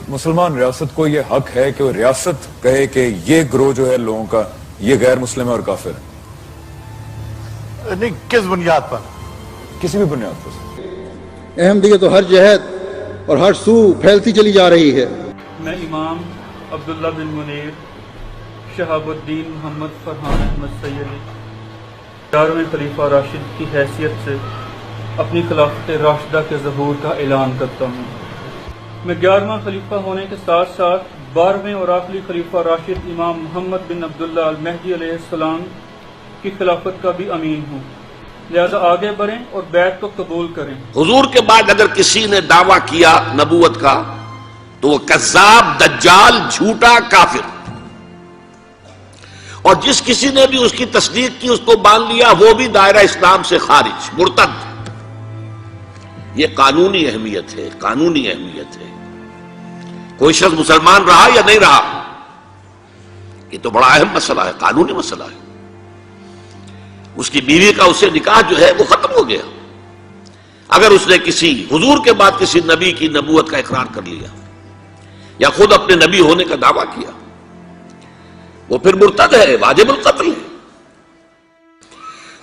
مسلمان ریاست کو یہ حق ہے کہ وہ ریاست کہے کہ یہ گروہ جو ہے لوگوں کا یہ غیر مسلم ہے اور کافر ہے؟ نہیں، کس بنیاد پر؟ کسی بھی بنیاد پر۔ احمدیت تو ہر جہت اور ہر سو پھیلتی چلی جا رہی ہے۔ میں امام عبداللہ بن منیر شہاب الدین محمد فرحان احمد سیدی 11ویں خلیفہ راشد کی حیثیت سے اپنی خلافت راشدہ کے ظہور کا اعلان کرتا ہوں۔ میں 11واں خلیفہ ہونے کے ساتھ ساتھ 12ویں اور آخری خلیفہ راشد امام محمد بن عبداللہ المہدی علیہ السلام کی خلافت کا بھی امین ہوں، لہذا آگے بڑھیں اور بیعت کو قبول کریں۔ حضور کے بعد اگر کسی نے دعویٰ کیا نبوت کا تو وہ کذاب، دجال، جھوٹا، کافر، اور جس کسی نے بھی اس کی تصدیق کی اس کو مان لیا وہ بھی دائرہ اسلام سے خارج، مرتد۔ یہ قانونی اہمیت ہے، قانونی اہمیت ہے۔ کوئی شخص مسلمان رہا یا نہیں رہا، یہ تو بڑا اہم مسئلہ ہے، قانونی مسئلہ ہے۔ اس کی بیوی کا اسے نکاح جو ہے وہ ختم ہو گیا اگر اس نے کسی حضور کے بعد کسی نبی کی نبوت کا اقرار کر لیا یا خود اپنے نبی ہونے کا دعویٰ کیا، وہ پھر مرتد ہے، واجب القتل ہے۔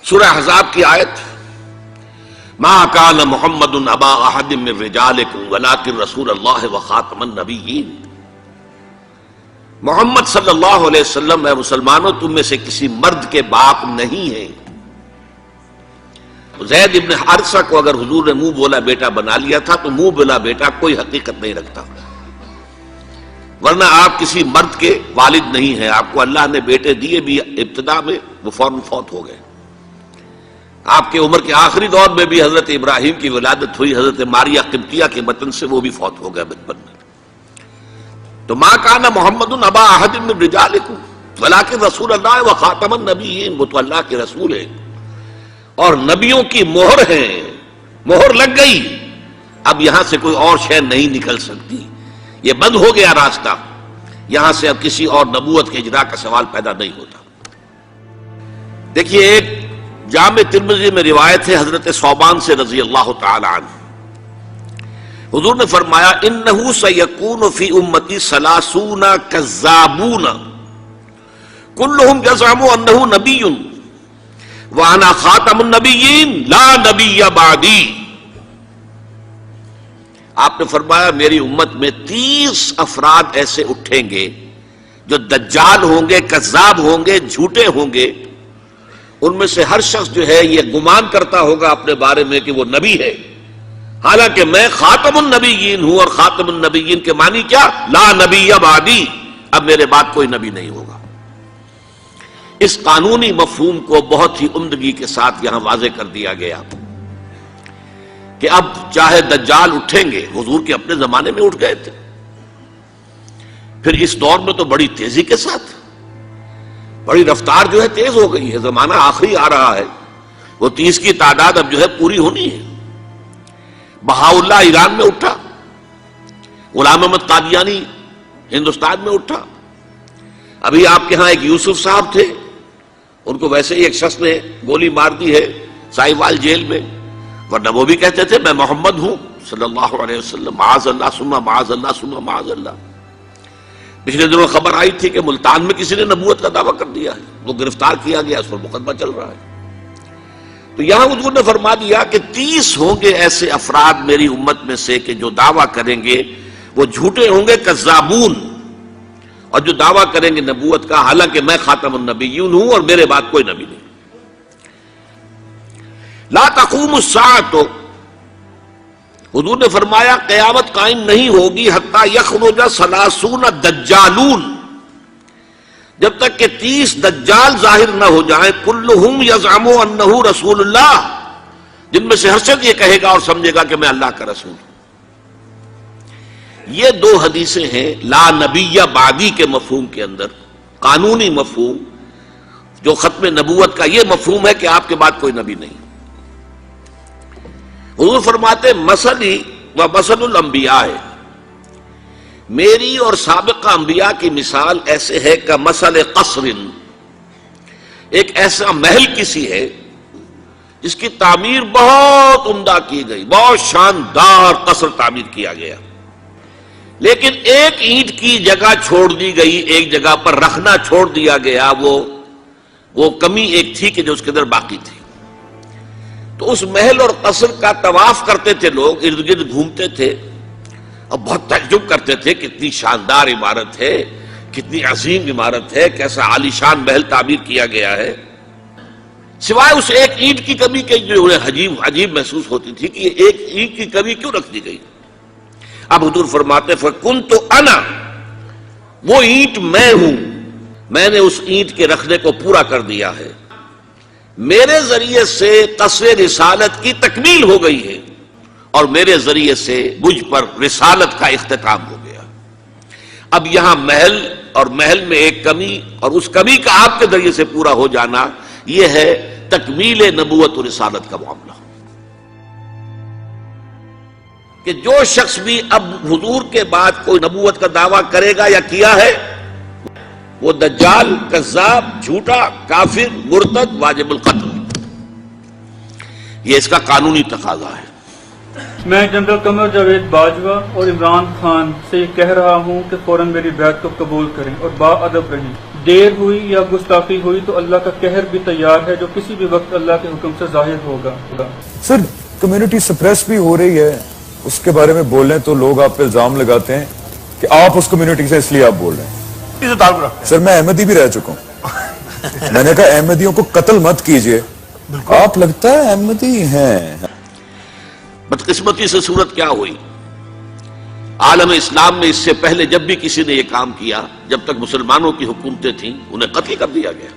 سورہ احزاب کی آیت ما کان محمد ابا احد من رجالکم ولکن رسول اللہ وخاتم النبیین۔ محمد صلی اللہ علیہ وسلم اے مسلمانوں تم میں سے کسی مرد کے باپ نہیں ہیں۔ زید ابن حارثہ کو اگر حضور نے منہ بولا بیٹا بنا لیا تھا تو منہ بولا بیٹا کوئی حقیقت نہیں رکھتا، ورنہ آپ کسی مرد کے والد نہیں ہیں۔ آپ کو اللہ نے بیٹے دیے بھی ابتدا میں، وہ فوراً فوت ہو گئے۔ آپ کے عمر کے آخری دور میں بھی حضرت ابراہیم کی ولادت ہوئی، حضرت ماریہ قبطیہ کے بطن سے، وہ بھی فوت ہو گیا بچپن میں۔ تو ما کان محمد ابا احد من رجالکم ولکن رسول اللہ وخاتم النبیین، وہ تو اللہ کے رسول ہیں اور نبیوں کی مہر ہیں، مہر لگ گئی، اب یہاں سے کوئی اور شے نہیں نکل سکتی، یہ بند ہو گیا راستہ، یہاں سے اب کسی اور نبوت کے اجرا کا سوال پیدا نہیں ہوتا۔ دیکھیے ایک جامع ترمذی میں روایت ہے حضرت ثوبان سے رضی اللہ تعالی عنہ، حضور نے فرمایا انہ سیکون فی امتی 30 کذابون کلہم یزعم انہ نبی وانا خاتم النبیین لا نبی بعدی۔ آپ نے فرمایا میری امت میں 30 افراد ایسے اٹھیں گے جو دجال ہوں گے، کذاب ہوں گے، جھوٹے ہوں گے۔ ان میں سے ہر شخص جو ہے یہ گمان کرتا ہوگا اپنے بارے میں کہ وہ نبی ہے، حالانکہ میں خاتم النبیین ہوں، اور خاتم النبیین کے معنی کیا؟ لا نبی بعدی، اب میرے بعد کوئی نبی نہیں ہوگا۔ اس قانونی مفہوم کو بہت ہی عمدگی کے ساتھ یہاں واضح کر دیا گیا کہ اب چاہے دجال اٹھیں گے، حضور کے اپنے زمانے میں اٹھ گئے تھے، پھر اس دور میں تو بڑی تیزی کے ساتھ، بڑی رفتار جو ہے تیز ہو گئی ہے، زمانہ آخری آ رہا ہے، وہ 30 کی تعداد اب جو ہے پوری ہونی ہے۔ بہاءاللہ ایران میں اٹھا، غلام احمد قادیانی ہندوستان میں اٹھا، ابھی آپ کے ہاں ایک یوسف صاحب تھے، ان کو ویسے ہی ایک شخص نے گولی مار دی ہے سائیوال جیل میں، ورنہ وہ بھی کہتے تھے میں محمد ہوں صلی اللہ علیہ وسلم، معاذ اللہ ثم معاذ اللہ ثم معاذ اللہ۔ پچھلے دنوں خبر آئی تھی کہ ملتان میں کسی نے نبوت کا دعویٰ کر دیا ہے، وہ گرفتار کیا گیا، اس پر مقدمہ چل رہا ہے۔ تو یہاں حضور نے فرما دیا کہ 30 ہوں گے ایسے افراد میری امت میں سے کہ جو دعویٰ کریں گے وہ جھوٹے ہوں گے، کذابون، اور جو دعویٰ کریں گے نبوت کا، حالانکہ میں خاتم النبیین ہوں اور میرے بعد کوئی نبی نہیں۔ لا تقوم الساعۃ، حضور نے فرمایا قیامت قائم نہیں ہوگی حتیٰ یخرج 30 دجالون، جب تک کہ 30 دجال ظاہر نہ ہو جائیں، کلہم یزعم انہ رسول اللہ، جن میں سے ہر شخص یہ کہے گا اور سمجھے گا کہ میں اللہ کا رسول ہوں۔ یہ 2 حدیثیں ہیں لا نبی بعدی کے مفہوم کے اندر، قانونی مفہوم، جو ختم نبوت کا یہ مفہوم ہے کہ آپ کے بعد کوئی نبی نہیں۔ حضور فرماتے مثلی و مثل الانبیاء، میری اور سابقہ انبیاء کی مثال ایسے ہے کہ مثل قصر، ایک ایسا محل کسی ہے جس کی تعمیر بہت عمدہ کی گئی، بہت شاندار قصر تعمیر کیا گیا، لیکن ایک اینٹ کی جگہ چھوڑ دی گئی، ایک جگہ پر رکھنا چھوڑ دیا گیا، وہ کمی ایک تھی کہ جو اس کے اندر باقی تھی۔ تو اس محل اور قصر کا طواف کرتے تھے لوگ، ارد گرد گھومتے تھے اور بہت تعجب کرتے تھے، کتنی شاندار عمارت ہے، کتنی عظیم عمارت ہے، کیسا عالیشان محل تعمیر کیا گیا ہے۔ سوائے اس ایک اینٹ کی کمی کے جو انہیں عجیب محسوس ہوتی تھی کہ یہ ایک اینٹ کی کمی کیوں رکھ دی گئی۔ اب حضور فرماتے فَكُنْتُ أَنَا، وہ اینٹ میں ہوں، میں نے اس اینٹ کے رکھنے کو پورا کر دیا ہے، میرے ذریعے سے قصر رسالت کی تکمیل ہو گئی ہے اور میرے ذریعے سے مجھ پر رسالت کا اختتام ہو گیا۔ اب یہاں محل اور محل میں ایک کمی اور اس کمی کا آپ کے ذریعے سے پورا ہو جانا، یہ ہے تکمیل نبوت و رسالت کا معاملہ۔ کہ جو شخص بھی اب حضور کے بعد کوئی نبوت کا دعویٰ کرے گا یا کیا ہے، وہ دجال، کذاب، جھوٹا، کافر، مرتد، واجب القتل، یہ اس کا قانونی تقاضا ہے۔ میں جنرل قمر جاوید باجوہ اور عمران خان سے یہ کہہ رہا ہوں کہ فوراً میری بیعت کو قبول کریں اور باادب رہیں۔ دیر ہوئی یا گستاخی ہوئی تو اللہ کا قہر بھی تیار ہے جو کسی بھی وقت اللہ کے حکم سے ظاہر ہوگا۔ سر کمیونٹی سپریس بھی ہو رہی ہے، اس کے بارے میں بول رہے ہیں تو لوگ آپ پہ الزام لگاتے ہیں کہ آپ اس کمیونٹی سے اس لیے آپ بول رہے ہیں۔ سر میں احمدی بھی رہ چکا ہوں، میں نے کہا احمدیوں کو قتل مت کیجئے، آپ لگتا ہے احمدی ہیں۔ بدقسمتی سے صورت کیا ہوئی، عالم اسلام میں اس سے پہلے جب بھی کسی نے یہ کام کیا، جب تک مسلمانوں کی حکومتیں تھیں، انہیں قتل کر دیا گیا۔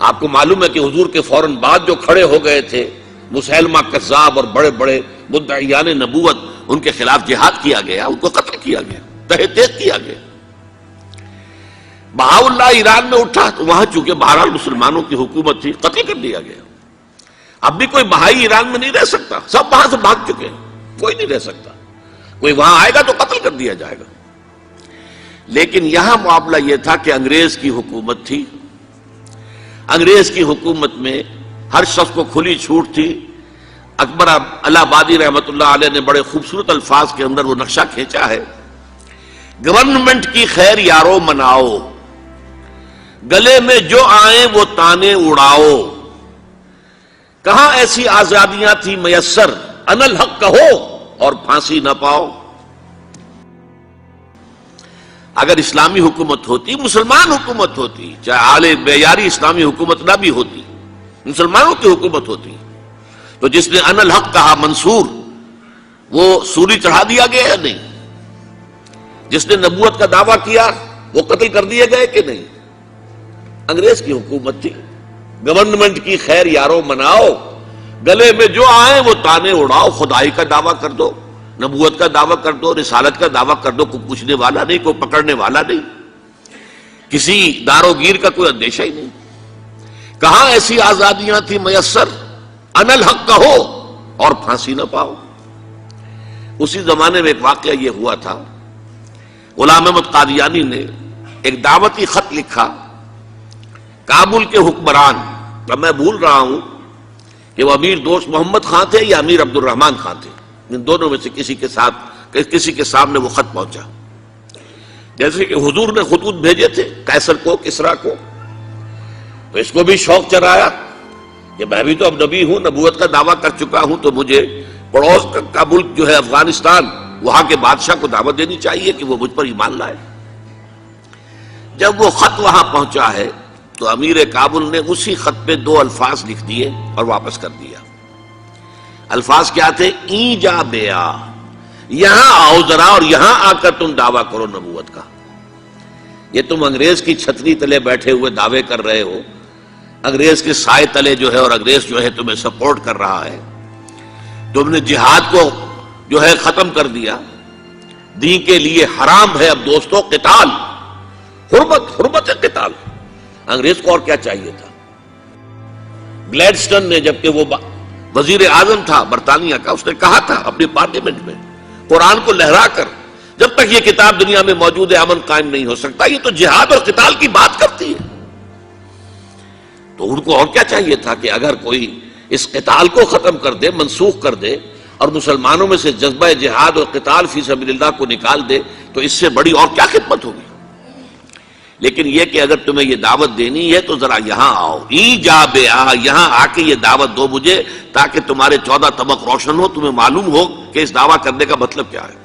آپ کو معلوم ہے کہ حضور کے فوراً بعد جو کھڑے ہو گئے تھے مسیلمہ کذاب اور بڑے بڑے مدعیان نبوت، ان کے خلاف جہاد کیا گیا، ان کو قتل کیا گیا، تہہ تیغ کیا گیا۔ بہاءاللہ ایران میں اٹھا تو وہاں چونکہ بہرحال مسلمانوں کی حکومت تھی، قتل کر دیا گیا۔ اب بھی کوئی بہائی ایران میں نہیں رہ سکتا، سب وہاں سے بھاگ چکے ہیں، کوئی نہیں رہ سکتا، کوئی وہاں آئے گا تو قتل کر دیا جائے گا۔ لیکن یہاں معاملہ یہ تھا کہ انگریز کی حکومت تھی، انگریز کی حکومت میں ہر شخص کو کھلی چھوٹ تھی۔ اکبر الہ آبادی رحمت اللہ علیہ نے بڑے خوبصورت الفاظ کے اندر وہ نقشہ کھینچا ہے، گورنمنٹ کی خیر یارو مناؤ، گلے میں جو آئیں وہ تانے اڑاؤ، کہاں ایسی آزادیاں تھی میسر، ان الحق کہو اور پھانسی نہ پاؤ۔ اگر اسلامی حکومت ہوتی، مسلمان حکومت ہوتی، چاہے اعلی معیاری اسلامی حکومت نہ بھی ہوتی، مسلمانوں کی حکومت ہوتی، تو جس نے ان الحق کہا منصور، وہ سولی چڑھا دیا گیا یا نہیں؟ جس نے نبوت کا دعویٰ کیا وہ قتل کر دیے گئے کہ نہیں؟ انگریز کی حکومت تھی، گورنمنٹ کی خیر یارو مناؤ، گلے میں جو آئیں وہ تانے اڑاؤ، خدائی کا دعویٰ کر دو، نبوت کا دعویٰ کر دو، رسالت کا دعویٰ کر دو، کوئی پوچھنے والا نہیں، کوئی پکڑنے والا نہیں، کسی داروگیر کا کوئی اندیشہ ہی نہیں۔ کہاں ایسی آزادیاں تھی میسر، ان الحق کہو اور پھانسی نہ پاؤ۔ اسی زمانے میں ایک واقعہ یہ ہوا تھا، غلام احمد قادیانی نے ایک دعوتی خط لکھا کابل کے حکمران، اب میں بھول رہا ہوں کہ وہ امیر دوست محمد خان تھے یا امیر عبد الرحمان خان تھے، ان دونوں میں سے کسی کے سامنے وہ خط پہنچا۔ جیسے کہ حضور نے خطوط بھیجے تھے قیصر کو، کسریٰ کو، تو اس کو بھی شوق چرایا کہ میں بھی تو اب نبی ہوں، نبوت کا دعویٰ کر چکا ہوں، تو مجھے پڑوس کا ملک جو ہے افغانستان، وہاں کے بادشاہ کو دعوت دینی چاہیے کہ وہ مجھ پر ایمان لائے۔ جب وہ خط وہاں پہنچا ہے تو امیر کابل نے اسی خط پہ 2 الفاظ لکھ دیے اور واپس کر دیا۔ الفاظ کیا تھے؟ این جا بیا، یہاں آؤ ذرا اور یہاں آ کر تم دعویٰ کرو نبوت کا۔ یہ تم انگریز کی چھتری تلے بیٹھے ہوئے دعوے کر رہے ہو، انگریز کے سائے تلے جو ہے، اور انگریز جو ہے تمہیں سپورٹ کر رہا ہے، تم نے جہاد کو جو ہے ختم کر دیا، دین کے لیے حرام ہے اب دوستو قتال، حرمت ہے قتال۔ انگریز کو اور کیا چاہیے تھا؟ گلیڈسٹن نے، جبکہ وہ وزیر اعظم تھا برطانیہ کا، اس نے کہا تھا اپنی پارلیمنٹ میں قرآن کو لہرا کر، جب تک یہ کتاب دنیا میں موجود ہے امن قائم نہیں ہو سکتا، یہ تو جہاد اور قتال کی بات کرتی ہے۔ تو ان کو اور کیا چاہیے تھا کہ اگر کوئی اس قتال کو ختم کر دے، منسوخ کر دے، اور مسلمانوں میں سے جذبہ جہاد اور قتال فی سبیل اللہ کو نکال دے تو اس سے بڑی اور کیا خدمت ہوگی. لیکن یہ کہ اگر تمہیں یہ دعوت دینی ہے تو ذرا یہاں آؤ، ایجاب یہاں آ کے یہ دعوت دو مجھے، تاکہ تمہارے 14 طبق روشن ہو، تمہیں معلوم ہو کہ اس دعویٰ کرنے کا مطلب کیا ہے.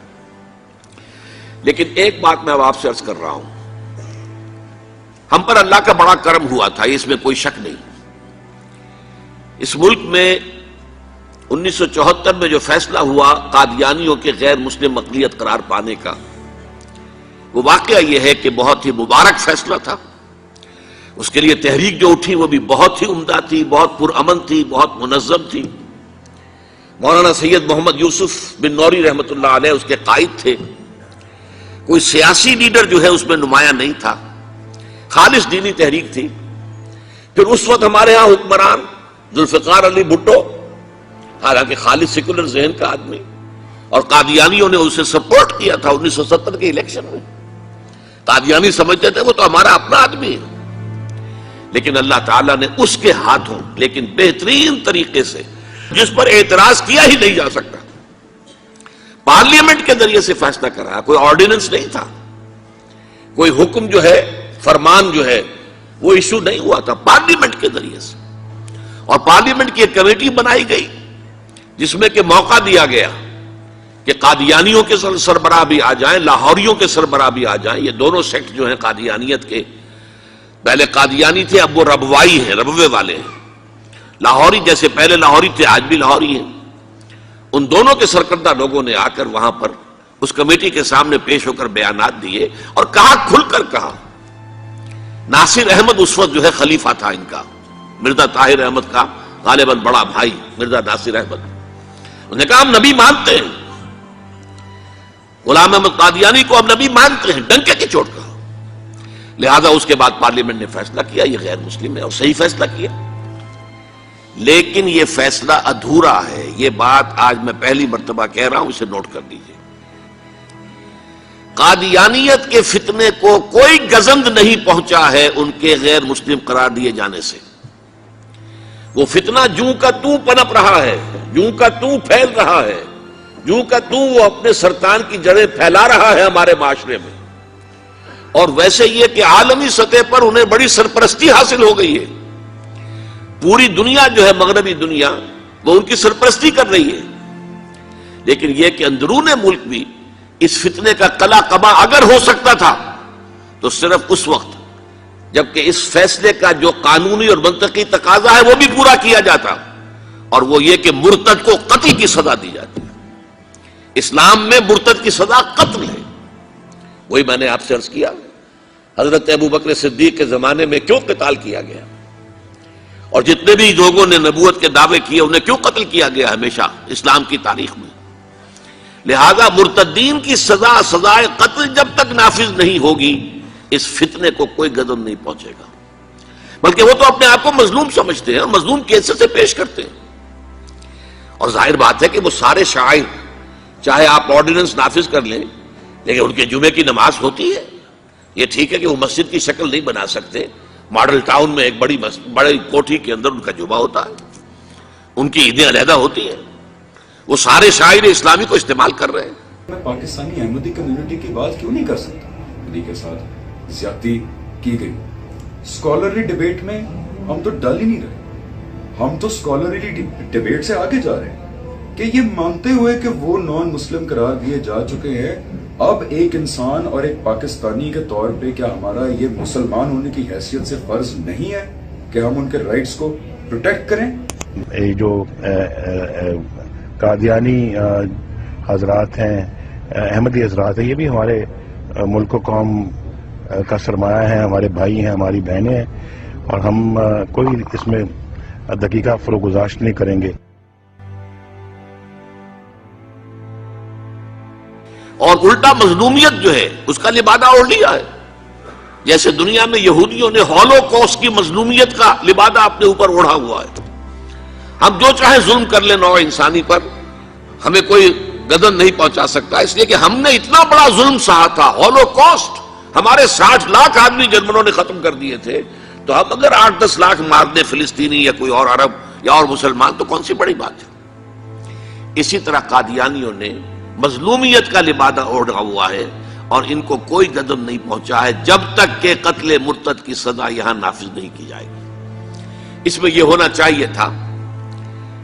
لیکن ایک بات میں اب آپ سے عرض کر رہا ہوں، ہم پر اللہ کا بڑا کرم ہوا تھا، اس میں کوئی شک نہیں. اس ملک میں 1974 میں جو فیصلہ ہوا قادیانیوں کے غیر مسلم اقلیت قرار پانے کا، وہ واقعہ یہ ہے کہ بہت ہی مبارک فیصلہ تھا. اس کے لیے تحریک جو اٹھی وہ بھی بہت ہی عمدہ تھی، بہت پرامن تھی، بہت منظم تھی. مولانا سید محمد یوسف بن نوری رحمۃ اللہ علیہ اس کے قائد تھے. کوئی سیاسی لیڈر جو ہے اس میں نمایاں نہیں تھا، خالص دینی تحریک تھی. پھر اس وقت ہمارے ہاں حکمران ذوالفقار علی بھٹو، حالانکہ خالص سیکولر ذہن کا آدمی، اور قادیانیوں نے اسے سپورٹ کیا تھا 1970 کے الیکشن میں. قادیانی سمجھتے تھے وہ تو ہمارا اپنا آدمی ہے. لیکن اللہ تعالیٰ نے اس کے ہاتھوں لیکن بہترین طریقے سے، جس پر اعتراض کیا ہی نہیں جا سکتا، پارلیمنٹ کے ذریعے سے فیصلہ کرا. کوئی آرڈیننس نہیں تھا، کوئی حکم جو ہے، فرمان جو ہے وہ ایشو نہیں ہوا تھا، پارلیمنٹ کے ذریعے سے. اور پارلیمنٹ کی ایک کمیٹی بنائی گئی جس میں کہ موقع دیا گیا کہ قادیانیوں کے سربراہ بھی آ جائیں، لاہوریوں کے سربراہ بھی آ جائیں. یہ دونوں سیکٹ جو ہیں قادیانیت کے، پہلے قادیانی تھے اب وہ ربوائی ہیں، ربوے والے ہیں. لاہوری جیسے پہلے لاہوری تھے آج بھی لاہوری ہیں. ان دونوں کے سرکردہ لوگوں نے آ کر وہاں پر اس کمیٹی کے سامنے پیش ہو کر بیانات دیے اور کہا، کھل کر کہا. ناصر احمد اس وقت جو ہے خلیفہ تھا ان کا، مرزا طاہر احمد کا غالباً بڑا بھائی مرزا ناصر احمد. انہوں نے کہا ہم نبی مانتے ہیں، غلام احمد قادیانی کو ہم نبی مانتے ہیں، ڈنکے کی چوٹ کہا. لہذا اس کے بعد پارلیمنٹ نے فیصلہ کیا یہ غیر مسلم ہے، اور صحیح فیصلہ کیا. لیکن یہ فیصلہ ادھورا ہے. یہ بات آج میں پہلی مرتبہ کہہ رہا ہوں، اسے نوٹ کر لیجیے. قادیانیت کے فتنے کو کوئی گزند نہیں پہنچا ہے ان کے غیر مسلم قرار دیے جانے سے. وہ فتنہ جوں کا توں پنپ رہا ہے، جوں کا توں پھیل رہا ہے، جوں کا توں وہ اپنے سرطان کی جڑیں پھیلا رہا ہے ہمارے معاشرے میں. اور ویسے یہ کہ عالمی سطح پر انہیں بڑی سرپرستی حاصل ہو گئی ہے. پوری دنیا جو ہے، مغربی دنیا، وہ ان کی سرپرستی کر رہی ہے. لیکن یہ کہ اندرون ملک بھی اس فتنے کا قلع قبا اگر ہو سکتا تھا تو صرف اس وقت جبکہ اس فیصلے کا جو قانونی اور منطقی تقاضا ہے وہ بھی پورا کیا جاتا، اور وہ یہ کہ مرتد کو قتل کی سزا دی جاتی ہے. اسلام میں مرتد کی سزا قتل ہے. وہی میں نے آپ سے عرض کیا، حضرت ابوبکر صدیق کے زمانے میں کیوں قتال کیا گیا، اور جتنے بھی لوگوں نے نبوت کے دعوے کیے انہیں کیوں قتل کیا گیا ہمیشہ اسلام کی تاریخ میں. لہذا مرتدین کی سزا، سزائے قتل جب تک نافذ نہیں ہوگی اس فتنے کو کوئی گزند نہیں پہنچے گا. بلکہ وہ تو اپنے آپ کو مظلوم سمجھتے ہیں، مظلوم کی حیثیت سے پیش کرتے ہیں. اور ظاہر بات ہے کہ وہ سارے شاعر، چاہے آپ آرڈیننس نافذ کر لیں، لیکن ان کے جمعے کی نماز ہوتی ہے. یہ ٹھیک ہے کہ وہ مسجد کی شکل نہیں بنا سکتے، ماڈل ٹاؤن میں ایک بڑی کوٹھی کے اندر ان کا جمعہ ہوتا ہے، ان کی عیدیں علیحدہ ہوتی ہیں. وہ سارے شاعر اسلامی کو استعمال کر رہے ہیں. میں پاکستانی احمدی کمیونٹی کی بات کیوں نہیں کر سکتا؟ مودی کے ساتھ زیادتی کی گئی. اسکالرلی ڈیبیٹ میں ہم تو ڈل ہی نہیں رہے، ہم تو اسکالرلی ڈیبیٹ سے آگے جا رہے ہیں کہ یہ مانتے ہوئے کہ وہ نان مسلم قرار دیے جا چکے ہیں، اب ایک انسان اور ایک پاکستانی کے طور پہ کیا ہمارا یہ مسلمان ہونے کی حیثیت سے فرض نہیں ہے کہ ہم ان کے رائٹس کو پروٹیکٹ کریں؟ جو قادیانی حضرات ہیں، احمدی حضرات ہیں، یہ بھی ہمارے ملک و قوم کا سرمایہ ہیں، ہمارے بھائی ہیں، ہماری بہنیں ہیں، اور ہم کوئی اس میں دقیقہ فروگزاشت نہیں کریں گے. اور الٹا مظلومیت جو ہے اس کا لبادہ اوڑھ لیا ہے. جیسے دنیا میں یہودیوں نے ہولوکوسٹ کی مظلومیت کا لبادہ اپنے اوپر اوڑھا ہوا ہے. ہم جو چاہے ظلم کر لیں نوع انسانی پر، ہمیں کوئی گدن نہیں پہنچا سکتا، اس لیے کہ ہم نے اتنا بڑا ظلم سہا تھا. ہولوکوسٹ، ہمارے 60 لاکھ آدمی جرمنوں نے ختم کر دیے تھے، تو ہم اگر 8-10 لاکھ مار دیں فلسطینی یا کوئی اور عرب یا اور مسلمان تو کون سی بڑی بات ہے. اسی طرح قادیانیوں نے مظلومیت کا لبادہ اوڑھا ہوا ہے اور ان کو کوئی جدم نہیں پہنچا ہے جب تک کہ قتل مرتد کی سزا یہاں نافذ نہیں کی جائے گی۔ اس میں یہ ہونا چاہیے تھا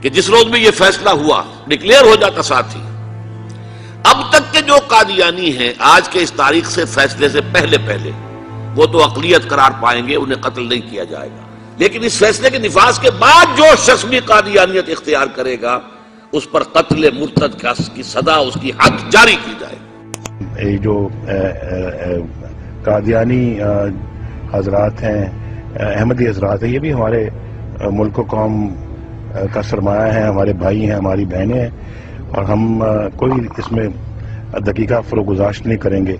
کہ جس روز میں یہ فیصلہ ہوا ڈکلیئر ہو جاتا ساتھ ہی، اب تک کے جو قادیانی ہیں آج کے اس تاریخ سے فیصلے سے پہلے وہ تو اقلیت قرار پائیں گے، انہیں قتل نہیں کیا جائے گا، لیکن اس فیصلے کے نفاذ کے بعد جو شخص بھی قادیانیت اختیار کرے گا اس پر قتل مرتد کی سزا، اس کی حد جاری کی جائے گی۔ یہ جو قادیانی حضرات ہیں، احمدی حضرات ہیں، یہ بھی ہمارے ملک و قوم کا سرمایہ ہے، ہمارے بھائی ہیں، ہماری بہنیں ہیں، اور ہم کوئی اس میں دقیقہ فروگزاشت نہیں کریں گے۔